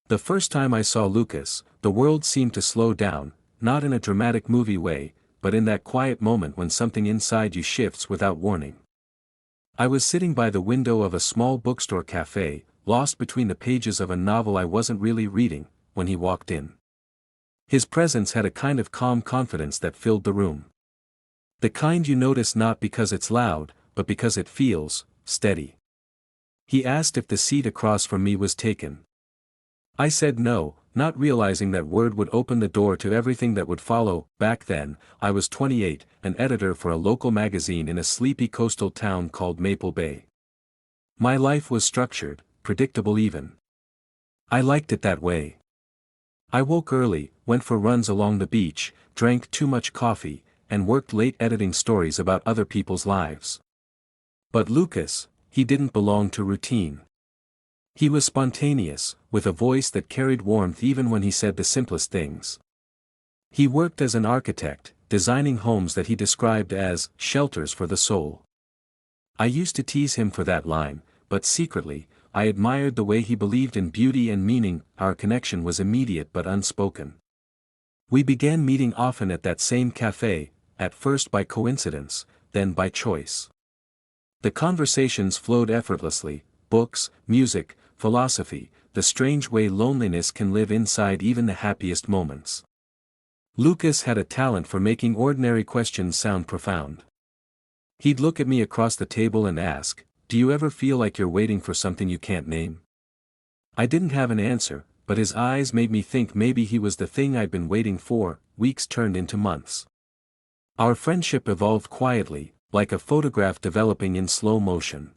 The first time I saw Lucas, the world seemed to slow down, not in a dramatic movie way, but in that quiet moment when something inside you shifts without warning. I was sitting by the window of a small bookstore cafe, lost between the pages of a novel I wasn't really reading, when he walked in. His presence had a kind of calm confidence that filled the room. The kind you notice not because it's loud, but because it feels steady. He asked if the seat across from me was taken. I said no, not realizing that word would open the door to everything that would follow. Back then, I was 28, an editor for a local magazine in a sleepy coastal town called Maple Bay. My life was structured, predictable even. I liked it that way. I woke early, went for runs along the beach, drank too much coffee, and worked late editing stories about other people's lives. But Lucas, he didn't belong to routine. He was spontaneous, with a voice that carried warmth even when he said the simplest things. He worked as an architect, designing homes that he described as shelters for the soul. I used to tease him for that line, but secretly, I admired the way he believed in beauty and meaning. Our connection was immediate but unspoken. We began meeting often at that same cafe, at first by coincidence, then by choice. The conversations flowed effortlessly: books, music, philosophy, the strange way loneliness can live inside even the happiest moments. Lucas had a talent for making ordinary questions sound profound. He'd look at me across the table and ask, "Do you ever feel like you're waiting for something you can't name?" I didn't have an answer, but his eyes made me think maybe he was the thing I'd been waiting for. Weeks turned into months. Our friendship evolved quietly, like a photograph developing in slow motion.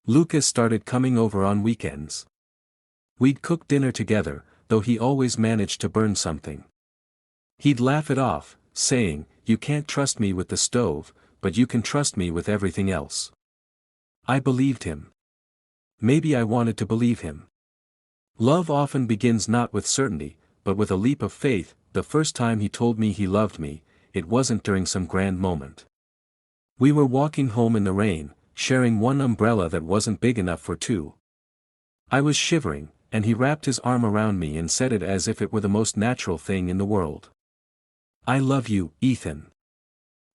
Lucas started coming over on weekends. We'd cook dinner together, though he always managed to burn something. He'd laugh it off, saying, "You can't trust me with the stove, but you can trust me with everything else." I believed him. Maybe I wanted to believe him. Love often begins not with certainty, but with a leap of faith. The first time he told me he loved me, it wasn't during some grand moment. We were walking home in the rain, sharing one umbrella that wasn't big enough for two. I was shivering, and he wrapped his arm around me and said it as if it were the most natural thing in the world. "I love you, Ethan."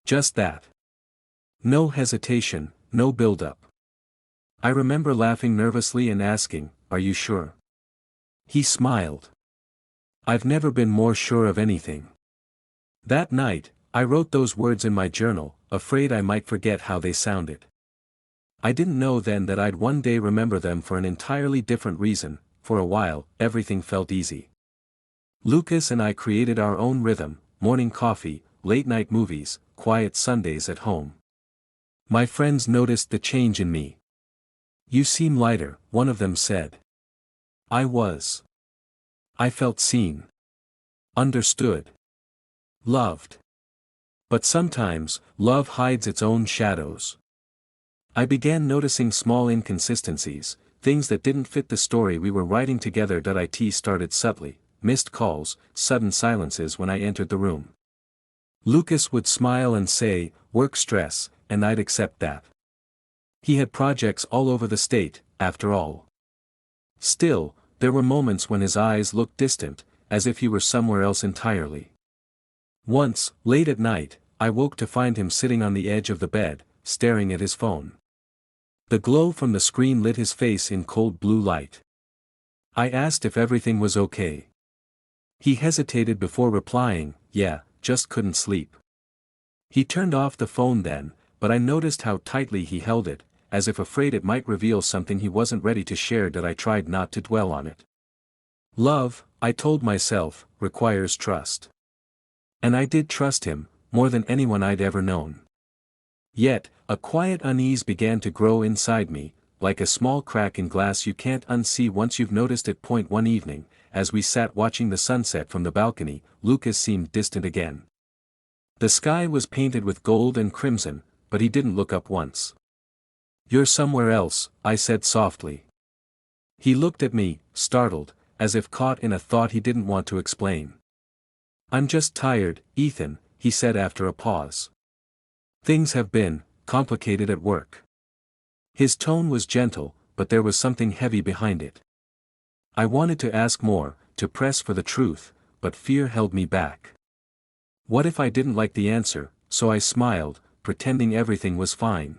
Just that. No hesitation, no build-up. I remember laughing nervously and asking, "Are you sure?" He smiled. "I've never been more sure of anything." That night, I wrote those words in my journal, afraid I might forget how they sounded. I didn't know then that I'd one day remember them for an entirely different reason. For a while, everything felt easy. Lucas and I created our own rhythm: morning coffee, late-night movies, quiet Sundays at home. My friends noticed the change in me. "You seem lighter," one of them said. I was. I felt seen. Understood. Loved. But sometimes, love hides its own shadows. I began noticing small inconsistencies, things that didn't fit the story we were writing together. It started subtly: missed calls, sudden silences when I entered the room. Lucas would smile and say, "Work stress," and I'd accept that. He had projects all over the state, after all. Still, there were moments when his eyes looked distant, as if he were somewhere else entirely. Once, late at night, I woke to find him sitting on the edge of the bed, staring at his phone. The glow from the screen lit his face in cold blue light. I asked if everything was okay. He hesitated before replying, "Yeah, just couldn't sleep." He turned off the phone then, but I noticed how tightly he held it, as if afraid it might reveal something he wasn't ready to share. I tried not to dwell on it. Love, I told myself, requires trust. And I did trust him, more than anyone I'd ever known. Yet, a quiet unease began to grow inside me, like a small crack in glass you can't unsee once you've noticed it. One evening, as we sat watching the sunset from the balcony, Lucas seemed distant again. The sky was painted with gold and crimson, but he didn't look up once. "You're somewhere else," I said softly. He looked at me, startled, as if caught in a thought he didn't want to explain. "I'm just tired, Ethan," he said after a pause. "Things have been complicated at work." His tone was gentle, but there was something heavy behind it. I wanted to ask more, to press for the truth, but fear held me back. What if I didn't like the answer, so I smiled, pretending everything was fine.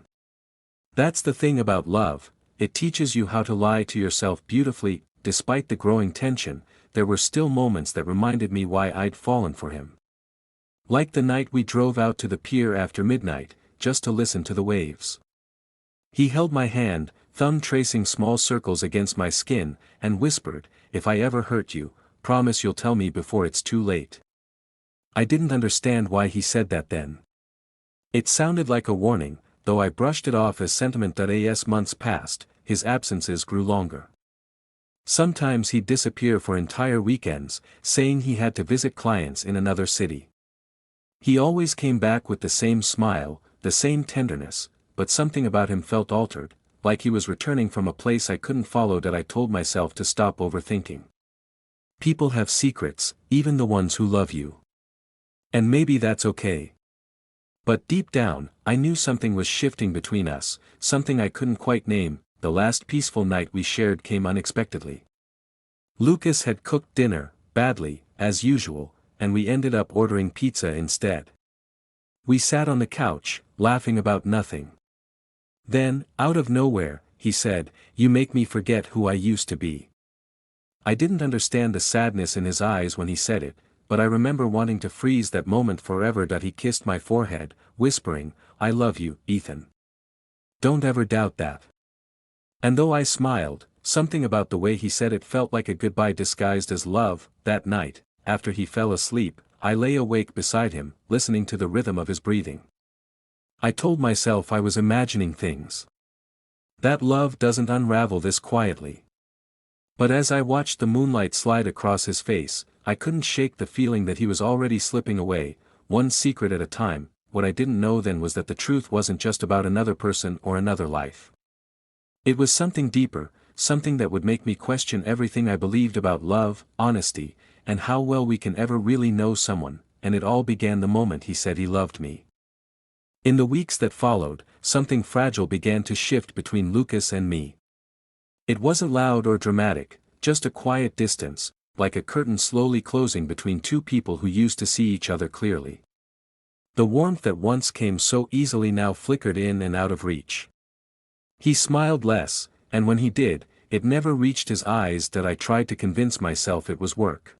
That's the thing about love, it teaches you how to lie to yourself beautifully. Despite the growing tension, there were still moments that reminded me why I'd fallen for him. Like the night we drove out to the pier after midnight, just to listen to the waves. He held my hand, thumb tracing small circles against my skin, and whispered, "If I ever hurt you, promise you'll tell me before it's too late." I didn't understand why he said that then. It sounded like a warning, though I brushed it off as sentiment. As months passed, his absences grew longer. Sometimes he'd disappear for entire weekends, saying he had to visit clients in another city. He always came back with the same smile, the same tenderness, but something about him felt altered, like he was returning from a place I couldn't follow. I told myself to stop overthinking. People have secrets, even the ones who love you. And maybe that's okay. But deep down, I knew something was shifting between us, something I couldn't quite name. The last peaceful night we shared came unexpectedly. Lucas had cooked dinner, badly, as usual, and we ended up ordering pizza instead. We sat on the couch, laughing about nothing. Then, out of nowhere, he said, "You make me forget who I used to be." I didn't understand the sadness in his eyes when he said it, but I remember wanting to freeze that moment forever. He kissed my forehead, whispering, "I love you, Ethan. Don't ever doubt that." And though I smiled, something about the way he said it felt like a goodbye disguised as love. That night, after he fell asleep, I lay awake beside him, listening to the rhythm of his breathing. I told myself I was imagining things. That love doesn't unravel this quietly. But as I watched the moonlight slide across his face, I couldn't shake the feeling that he was already slipping away, one secret at a time. What I didn't know then was that the truth wasn't just about another person or another life. It was something deeper, something that would make me question everything I believed about love, honesty, and how well we can ever really know someone. And it all began the moment he said he loved me. In the weeks that followed, something fragile began to shift between Lucas and me. It wasn't loud or dramatic, just a quiet distance, like a curtain slowly closing between two people who used to see each other clearly. The warmth that once came so easily now flickered in and out of reach. He smiled less, and when he did, it never reached his eyes. I tried to convince myself it was work.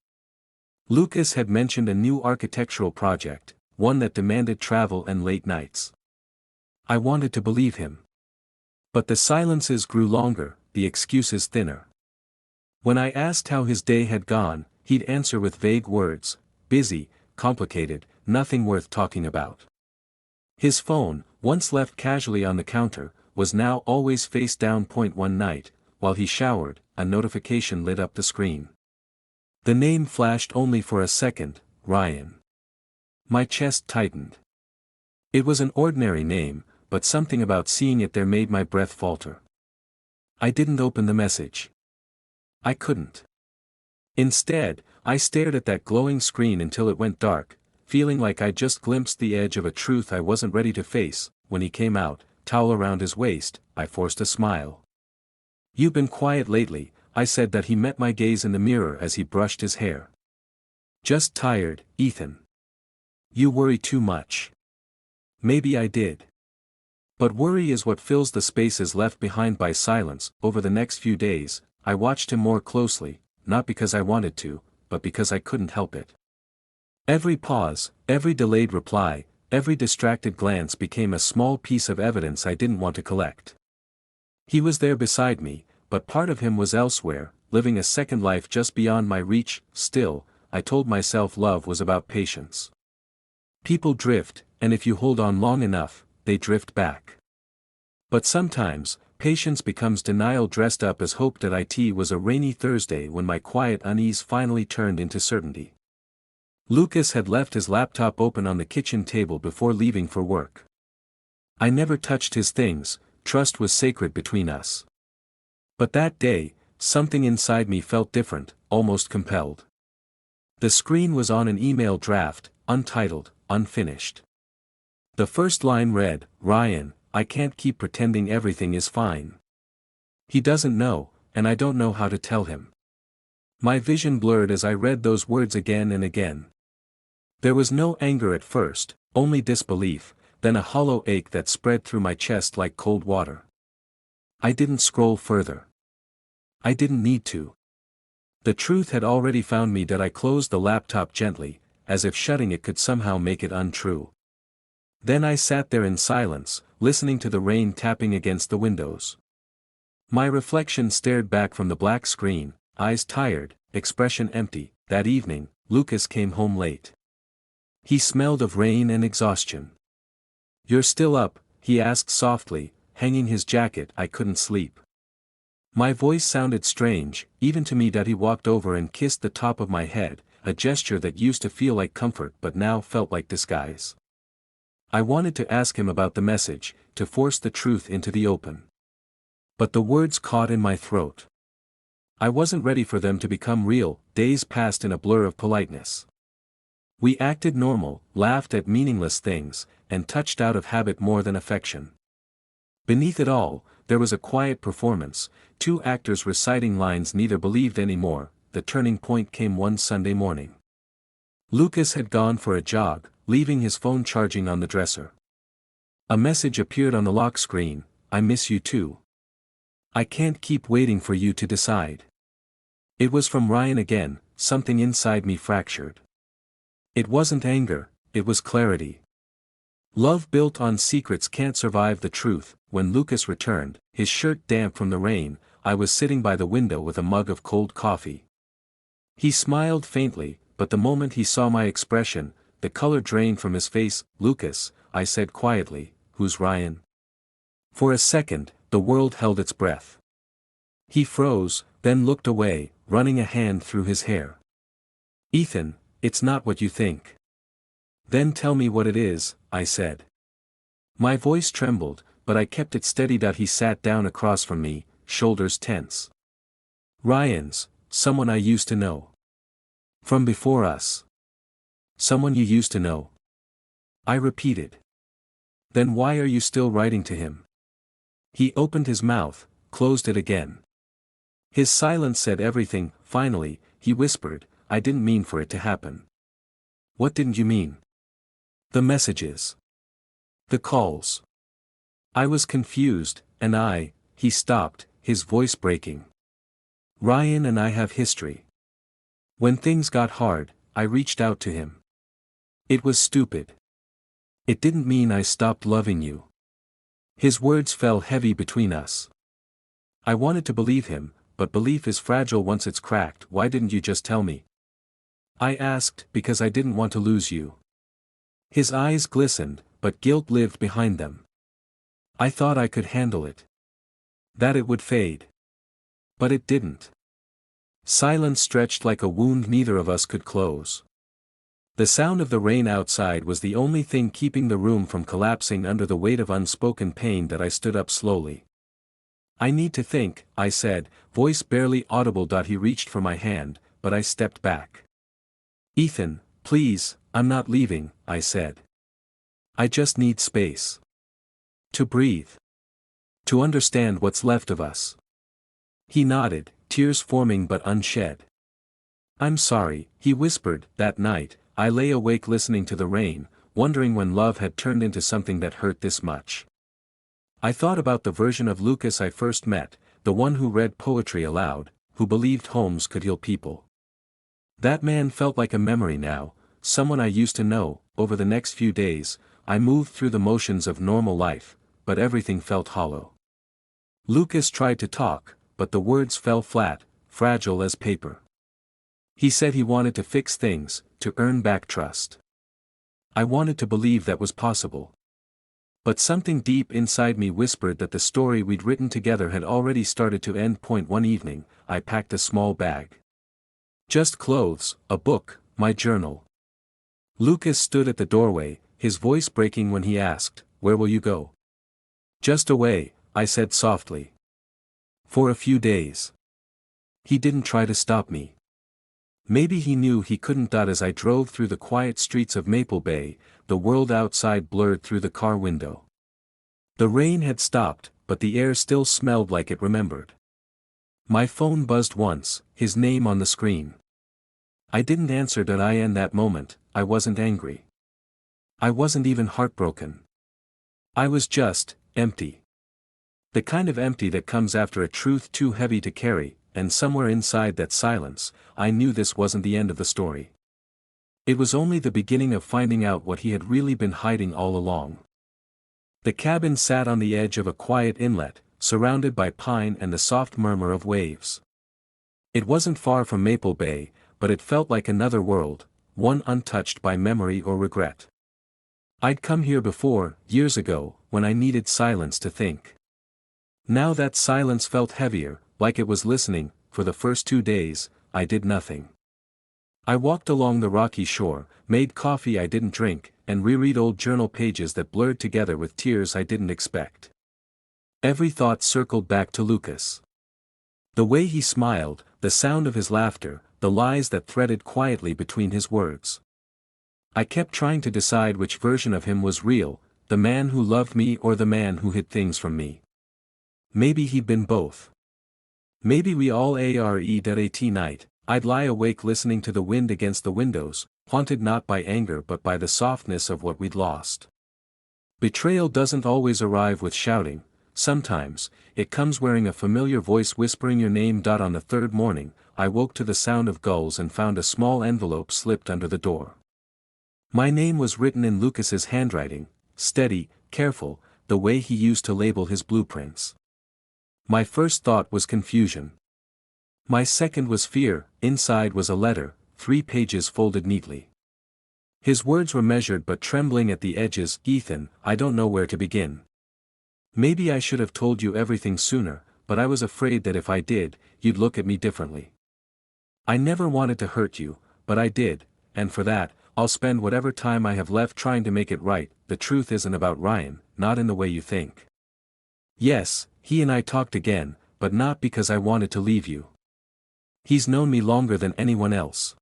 Lucas had mentioned a new architectural project, one that demanded travel and late nights. I wanted to believe him. But the silences grew longer, the excuses thinner. When I asked how his day had gone, he'd answer with vague words, busy, complicated, nothing worth talking about. His phone, once left casually on the counter, was now always face down. One night, while he showered, a notification lit up the screen. The name flashed only for a second, Ryan. My chest tightened. It was an ordinary name, but something about seeing it there made my breath falter. I didn't open the message. I couldn't. Instead, I stared at that glowing screen until it went dark, feeling like I just glimpsed the edge of a truth I wasn't ready to face. When he came out, towel around his waist, I forced a smile. "You've been quiet lately," I said. He met my gaze in the mirror as he brushed his hair. "Just tired, Ethan. You worry too much." Maybe I did. But worry is what fills the spaces left behind by silence. Over the next few days, I watched him more closely, not because I wanted to, but because I couldn't help it. Every pause, every delayed reply, every distracted glance became a small piece of evidence I didn't want to collect. He was there beside me, but part of him was elsewhere, living a second life just beyond my reach. Still, I told myself love was about patience. People drift, and if you hold on long enough, they drift back. But sometimes, patience becomes denial dressed up as hope. It was a rainy Thursday when my quiet unease finally turned into certainty. Lucas had left his laptop open on the kitchen table before leaving for work. I never touched his things, trust was sacred between us. But that day, something inside me felt different, almost compelled. The screen was on an email draft, untitled, unfinished. The first line read, "Ryan, I can't keep pretending everything is fine. He doesn't know, and I don't know how to tell him. My vision blurred as I read those words again and again. There was no anger at first, only disbelief, then a hollow ache that spread through my chest like cold water. I didn't scroll further. I didn't need to. The truth had already found me. That I closed the laptop gently, as if shutting it could somehow make it untrue. Then I sat there in silence, listening to the rain tapping against the windows. My reflection stared back from the black screen, eyes tired, expression empty. That evening, Lucas came home late. He smelled of rain and exhaustion. "You're still up?" he asked softly, hanging his jacket. I couldn't sleep. My voice sounded strange, even to me. That he walked over and kissed the top of my head, a gesture that used to feel like comfort but now felt like disguise. I wanted to ask him about the message, to force the truth into the open. But the words caught in my throat. I wasn't ready for them to become real. Days passed in a blur of politeness. We acted normal, laughed at meaningless things, and touched out of habit more than affection. Beneath it all, there was a quiet performance, two actors reciting lines neither believed anymore. The turning point came one Sunday morning. Lucas had gone for a jog, leaving his phone charging on the dresser. A message appeared on the lock screen: "I miss you too. I can't keep waiting for you to decide." It was from Ryan again. Something inside me fractured. It wasn't anger, it was clarity. Love built on secrets can't survive the truth. When Lucas returned, his shirt damp from the rain, I was sitting by the window with a mug of cold coffee. He smiled faintly, but the moment he saw my expression, the color drained from his face. "Lucas," I said quietly, "who's Ryan?" For a second, the world held its breath. He froze, then looked away, running a hand through his hair. "Ethan, it's not what you think." "Then tell me what it is," I said. My voice trembled, but I kept it steady. He sat down across from me, shoulders tense. "Ryan's someone I used to know. From before us." "Someone you used to know?" I repeated. "Then why are you still writing to him?" He opened his mouth, closed it again. His silence said everything. Finally, he whispered, "I didn't mean for it to happen." "What didn't you mean?" "The messages. The calls." I was confused, and he stopped, his voice breaking. "Ryan and I have history. When things got hard, I reached out to him. It was stupid. It didn't mean I stopped loving you." His words fell heavy between us. I wanted to believe him, but belief is fragile once it's cracked. "Why didn't you just tell me?" I asked. "Because I didn't want to lose you." His eyes glistened, but guilt lived behind them. "I thought I could handle it. That it would fade. But it didn't." Silence stretched like a wound neither of us could close. The sound of the rain outside was the only thing keeping the room from collapsing under the weight of unspoken pain. That I stood up slowly. "I need to think," I said, voice barely audible. He reached for my hand, but I stepped back. "Ethan, please, I'm not leaving," I said. "I just need space. To breathe. To understand what's left of us." He nodded, tears forming but unshed. "I'm sorry," he whispered. That night, I lay awake listening to the rain, wondering when love had turned into something that hurt this much. I thought about the version of Lucas I first met, the one who read poetry aloud, who believed homes could heal people. That man felt like a memory now, someone I used to know. Over the next few days, I moved through the motions of normal life, but everything felt hollow. Lucas tried to talk, but the words fell flat, fragile as paper. He said he wanted to fix things, to earn back trust. I wanted to believe that was possible. But something deep inside me whispered that the story we'd written together had already started to end. One evening, I packed a small bag. Just clothes, a book, my journal. Lucas stood at the doorway, his voice breaking when he asked, "Where will you go?" "Just away," I said softly. "For a few days." He didn't try to stop me. Maybe he knew he couldn't. As I drove through the quiet streets of Maple Bay, the world outside blurred through the car window. The rain had stopped, but the air still smelled like it remembered. My phone buzzed once, his name on the screen. I didn't answer in that moment. I wasn't angry. I wasn't even heartbroken. I was just empty. The kind of empty that comes after a truth too heavy to carry, and somewhere inside that silence, I knew this wasn't the end of the story. It was only the beginning of finding out what he had really been hiding all along. The cabin sat on the edge of a quiet inlet, surrounded by pine and the soft murmur of waves. It wasn't far from Maple Bay, but it felt like another world, one untouched by memory or regret. I'd come here before, years ago, when I needed silence to think. Now that silence felt heavier, like it was listening. For the first 2 days, I did nothing. I walked along the rocky shore, made coffee I didn't drink, and reread old journal pages that blurred together with tears I didn't expect. Every thought circled back to Lucas. The way he smiled, the sound of his laughter, the lies that threaded quietly between his words. I kept trying to decide which version of him was real, the man who loved me or the man who hid things from me. Maybe he'd been both. Maybe we all are at night. I'd lie awake listening to the wind against the windows, haunted not by anger but by the softness of what we'd lost. Betrayal doesn't always arrive with shouting. Sometimes, it comes wearing a familiar voice whispering your name. On the third morning, I woke to the sound of gulls and found a small envelope slipped under the door. My name was written in Lucas's handwriting, steady, careful, the way he used to label his blueprints. My first thought was confusion. My second was fear. Inside was a letter, 3 pages folded neatly. His words were measured but trembling at the edges. Ethan, I don't know where to begin. Maybe I should have told you everything sooner, but I was afraid that if I did, you'd look at me differently. I never wanted to hurt you, but I did, and for that, I'll spend whatever time I have left trying to make it right. The truth isn't about Ryan, not in the way you think. Yes, he and I talked again, but not because I wanted to leave you. He's known me longer than anyone else.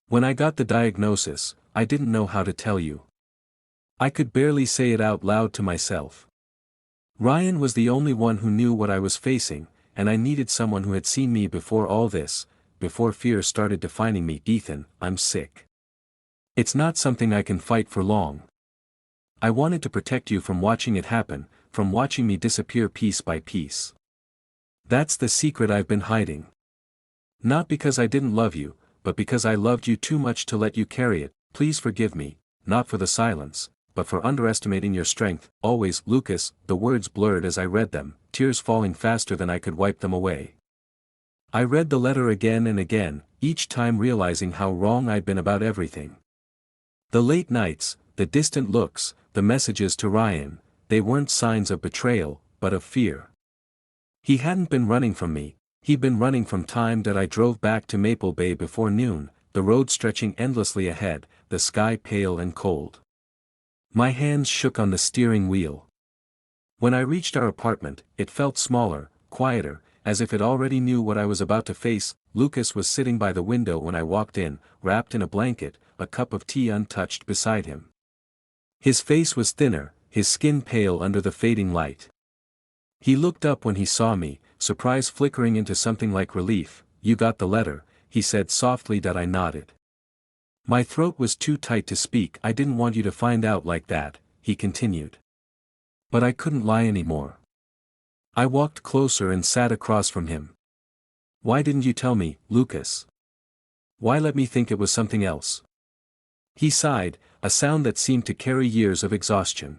When I got the diagnosis, I didn't know how to tell you. I could barely say it out loud to myself. Ryan was the only one who knew what I was facing, and I needed someone who had seen me before all this, before fear started defining me. Ethan, I'm sick. It's not something I can fight for long. I wanted to protect you from watching it happen, from watching me disappear piece by piece. That's the secret I've been hiding. Not because I didn't love you, but because I loved you too much to let you carry it. Please forgive me, not for the silence, but for underestimating your strength. Always, Lucas. The words blurred as I read them, tears falling faster than I could wipe them away. I read the letter again and again, each time realizing how wrong I'd been about everything. The late nights, the distant looks, the messages to Ryan, they weren't signs of betrayal, but of fear. He hadn't been running from me, he'd been running from time that I drove back to Maple Bay before noon, the road stretching endlessly ahead, the sky pale and cold. My hands shook on the steering wheel. When I reached our apartment, it felt smaller, quieter, as if it already knew what I was about to face. Lucas was sitting by the window when I walked in, wrapped in a blanket, a cup of tea untouched beside him. His face was thinner, his skin pale under the fading light. He looked up when he saw me, surprise flickering into something like relief. You got the letter, he said softly. I nodded. My throat was too tight to speak. I didn't want you to find out like that, he continued. But I couldn't lie anymore. I walked closer and sat across from him. Why didn't you tell me, Lucas? Why let me think it was something else? He sighed, a sound that seemed to carry years of exhaustion.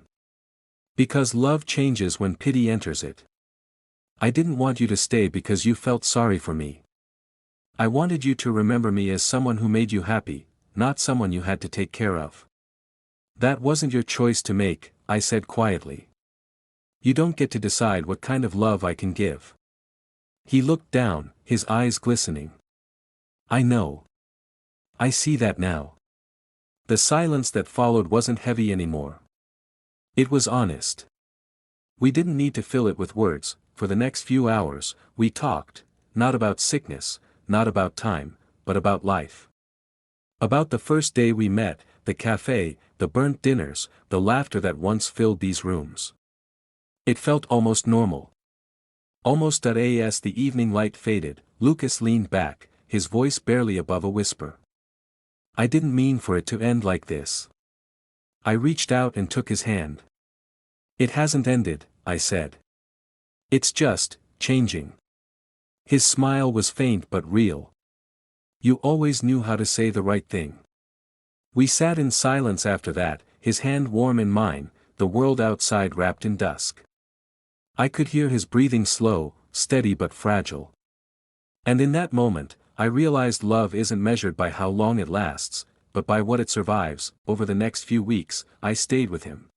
Because love changes when pity enters it. I didn't want you to stay because you felt sorry for me. I wanted you to remember me as someone who made you happy, not someone you had to take care of. That wasn't your choice to make, I said quietly. You don't get to decide what kind of love I can give. He looked down, his eyes glistening. I know. I see that now. The silence that followed wasn't heavy anymore. It was honest. We didn't need to fill it with words. For the next few hours, we talked, not about sickness, not about time, but about life. About the first day we met, the cafe, the burnt dinners, the laughter that once filled these rooms. It felt almost normal. Almost as the evening light faded, Lucas leaned back, his voice barely above a whisper. I didn't mean for it to end like this. I reached out and took his hand. It hasn't ended, I said. It's just, changing. His smile was faint but real. You always knew how to say the right thing. We sat in silence after that, his hand warm in mine, the world outside wrapped in dusk. I could hear his breathing slow, steady but fragile. And in that moment, I realized love isn't measured by how long it lasts, but by what it survives. Over the next few weeks, I stayed with him.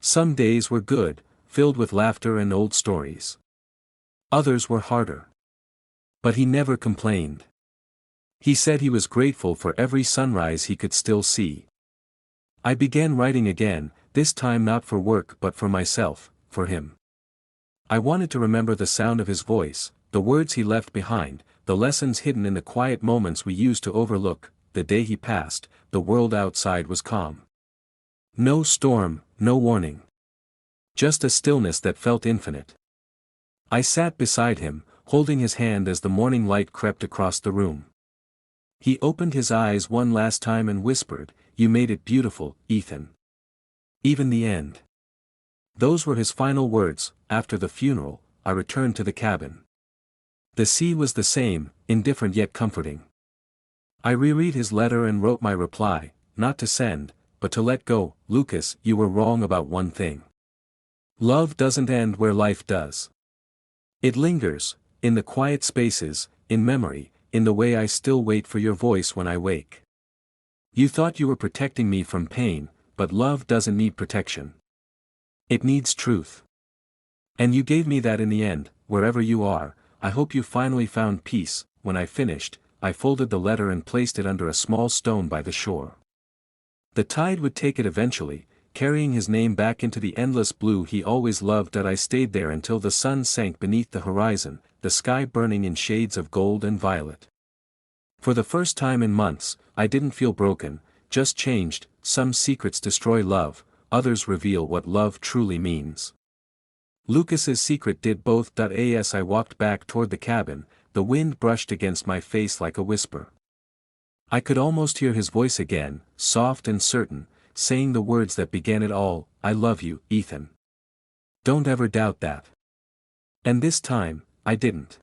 Some days were good, filled with laughter and old stories. Others were harder. But he never complained. He said he was grateful for every sunrise he could still see. I began writing again, this time not for work but for myself, for him. I wanted to remember the sound of his voice, the words he left behind, the lessons hidden in the quiet moments we used to overlook. The day he passed, the world outside was calm. No storm, no warning. Just a stillness that felt infinite. I sat beside him, holding his hand as the morning light crept across the room. He opened his eyes one last time and whispered, "You made it beautiful, Ethan. Even the end." Those were his final words. After the funeral, I returned to the cabin. The sea was the same, indifferent yet comforting. I reread his letter and wrote my reply, not to send, but to let go. Lucas, you were wrong about one thing. Love doesn't end where life does. It lingers, in the quiet spaces, in memory, in the way I still wait for your voice when I wake. You thought you were protecting me from pain, but love doesn't need protection. It needs truth. And you gave me that in the end. Wherever you are, I hope you finally found peace. When I finished, I folded the letter and placed it under a small stone by the shore. The tide would take it eventually, carrying his name back into the endless blue he always loved. That I stayed there until the sun sank beneath the horizon, the sky burning in shades of gold and violet. For the first time in months, I didn't feel broken, just changed. Some secrets destroy love, others reveal what love truly means. Lucas's secret did both. As I walked back toward the cabin, the wind brushed against my face like a whisper. I could almost hear his voice again, soft and certain, saying the words that began it all, "I love you, Ethan. Don't ever doubt that." And this time, I didn't.